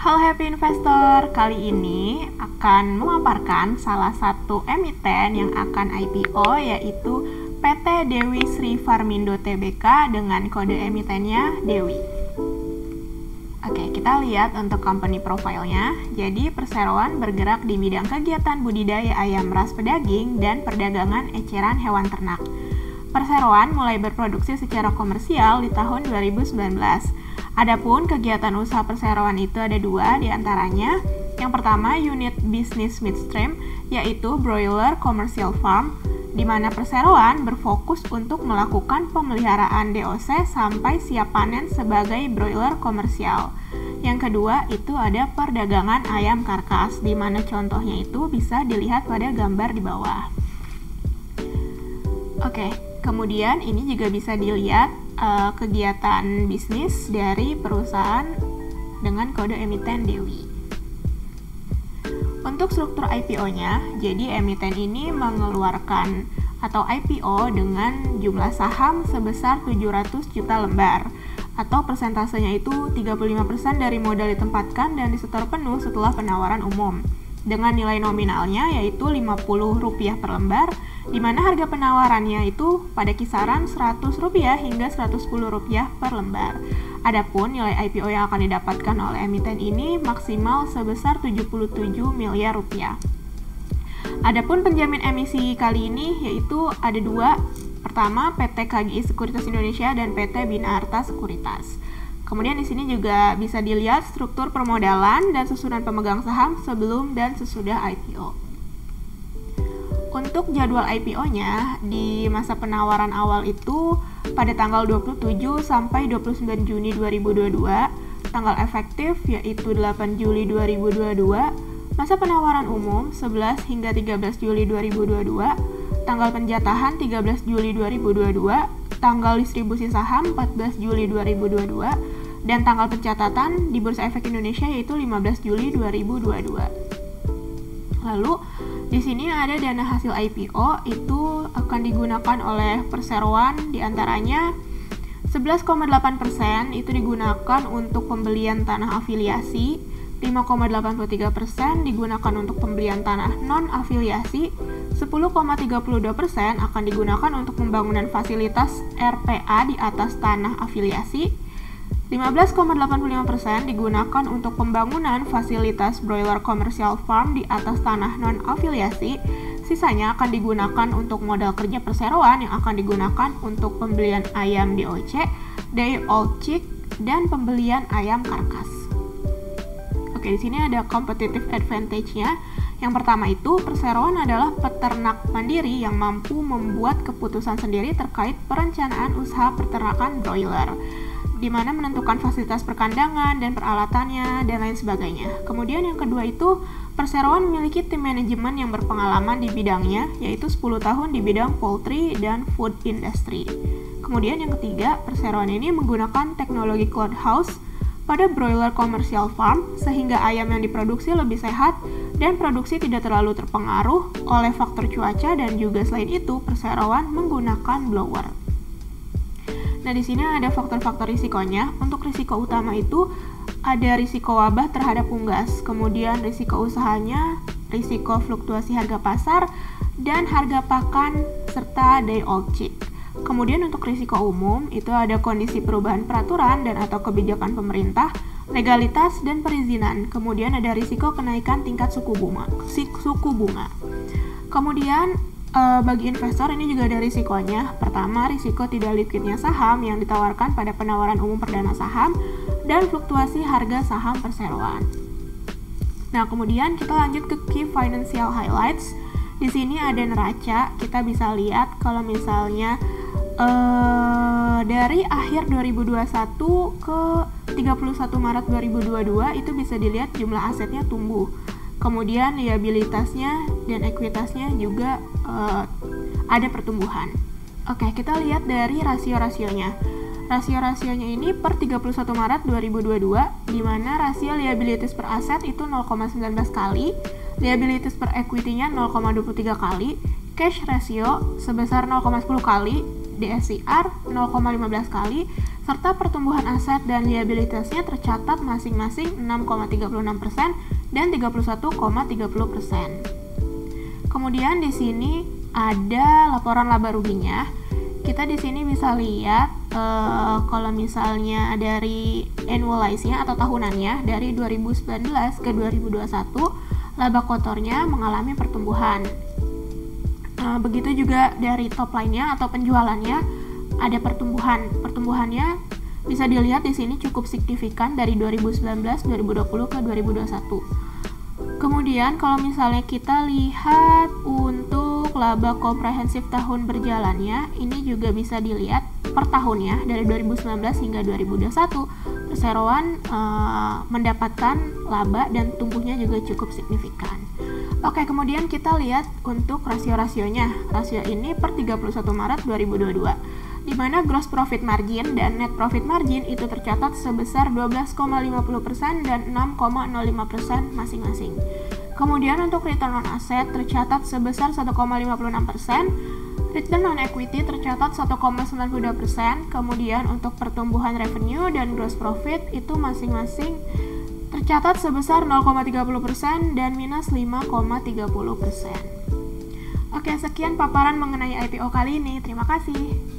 Halo Happy Investor, kali ini akan memaparkan salah satu emiten yang akan IPO yaitu PT Dewi Sri Farmindo Tbk dengan kode emitennya Dewi. Oke, kita lihat untuk company profile-nya. Jadi perseroan bergerak di bidang kegiatan budidaya ayam ras pedaging dan perdagangan eceran hewan ternak. Perseroan mulai berproduksi secara komersial di tahun 2019. Adapun kegiatan usaha perseroan itu ada dua diantaranya. Yang pertama, unit bisnis midstream, yaitu broiler commercial farm, di mana perseroan berfokus untuk melakukan pemeliharaan DOC sampai siap panen sebagai broiler komersial. Yang kedua, itu ada perdagangan ayam karkas, di mana contohnya itu bisa dilihat pada gambar di bawah. Oke, kemudian ini juga bisa dilihat kegiatan bisnis dari perusahaan dengan kode emiten Dewi. Untuk struktur IPO-nya, jadi emiten ini mengeluarkan atau IPO dengan jumlah saham sebesar 700 juta lembar, atau persentasenya itu 35% dari modal ditempatkan dan disetor penuh setelah penawaran umum, dengan nilai nominalnya yaitu Rp50 per lembar, di mana harga penawarannya itu pada kisaran Rp100 hingga Rp110 per lembar. Adapun nilai IPO yang akan didapatkan oleh emiten ini maksimal sebesar Rp77 miliar. Adapun penjamin emisi kali ini yaitu ada dua. Pertama, PT KGI Sekuritas Indonesia dan PT Bina Arta Sekuritas. Kemudian di sini juga bisa dilihat struktur permodalan dan susunan pemegang saham sebelum dan sesudah IPO. Untuk jadwal IPO-nya, di masa penawaran awal itu pada tanggal 27 sampai 29 Juni 2022, tanggal efektif yaitu 8 Juli 2022, masa penawaran umum 11 hingga 13 Juli 2022, tanggal penjatahan 13 Juli 2022, tanggal distribusi saham 14 Juli 2022, dan tanggal pencatatan di Bursa Efek Indonesia yaitu 15 Juli 2022. Lalu di sini ada dana hasil IPO itu akan digunakan oleh perseroan, diantaranya 11,8% itu digunakan untuk pembelian tanah afiliasi, 5,83% digunakan untuk pembelian tanah non-afiliasi, 10,32% akan digunakan untuk pembangunan fasilitas RPA di atas tanah afiliasi, 15,85% digunakan untuk pembangunan fasilitas broiler commercial farm di atas tanah non-afiliasi, sisanya akan digunakan untuk modal kerja perseroan yang akan digunakan untuk pembelian ayam DOC, day old chick, dan pembelian ayam karkas. Oke, di sini ada competitive advantage-nya. Yang pertama itu, perseroan adalah peternak mandiri yang mampu membuat keputusan sendiri terkait perencanaan usaha peternakan broiler, di mana menentukan fasilitas perkandangan dan peralatannya dan lain sebagainya. Kemudian yang kedua itu, perseroan memiliki tim manajemen yang berpengalaman di bidangnya, yaitu 10 tahun di bidang poultry dan food industry. Kemudian yang ketiga, perseroan ini menggunakan teknologi cloud house pada broiler commercial farm, sehingga ayam yang diproduksi lebih sehat dan produksi tidak terlalu terpengaruh oleh faktor cuaca, dan juga selain itu, perseroan menggunakan blower. Nah, di sini ada faktor-faktor risikonya. Untuk risiko utama itu ada risiko wabah terhadap unggas, kemudian risiko usahanya, risiko fluktuasi harga pasar, dan harga pakan, serta day old chick. Kemudian untuk risiko umum, itu ada kondisi perubahan peraturan dan atau kebijakan pemerintah, legalitas, dan perizinan. Kemudian ada risiko kenaikan tingkat suku bunga. Kemudian bagi investor ini juga ada risikonya. Pertama, risiko tidak liquidnya saham yang ditawarkan pada penawaran umum perdana saham dan fluktuasi harga saham perseroan. Nah, kemudian kita lanjut ke key financial highlights. Di sini ada neraca. Kita bisa lihat kalau misalnya dari akhir 2021 ke 31 Maret 2022 itu bisa dilihat jumlah asetnya tumbuh. Kemudian liabilitasnya dan ekuitasnya juga ada pertumbuhan. Oke, kita lihat dari rasio-rasionya. Rasio-rasionya ini per 31 Maret 2022, di mana rasio liabilities per aset itu 0,19 kali, liabilities per equity-nya 0,23 kali, cash ratio sebesar 0,10 kali, DSCR 0,15 kali, serta pertumbuhan aset dan liabilitasnya tercatat masing-masing 6,36% dan 31,30%. Kemudian di sini ada laporan laba ruginya. Kita di sini bisa lihat kalau misalnya dari annualize-nya atau tahunannya dari 2019 ke 2021, laba kotornya mengalami pertumbuhan. Begitu juga dari top line-nya atau penjualannya ada pertumbuhan. Pertumbuhannya bisa dilihat di sini cukup signifikan dari 2019, 2020 ke 2021. Kemudian kalau misalnya kita lihat untuk laba komprehensif tahun berjalannya, ini juga bisa dilihat per tahunnya dari 2019 hingga 2021 perseroan mendapatkan laba dan tumbuhnya juga cukup signifikan. Oke, kemudian kita lihat untuk rasio-rasionya. Rasio ini per 31 Maret 2022, di mana gross profit margin dan net profit margin itu tercatat sebesar 12,50% dan 6,05% masing-masing. Kemudian untuk return on asset tercatat sebesar 1,56%, return on equity tercatat 1,92%, kemudian untuk pertumbuhan revenue dan gross profit itu masing-masing tercatat sebesar 0,30% dan minus 5,30%. Oke, sekian paparan mengenai IPO kali ini. Terima kasih.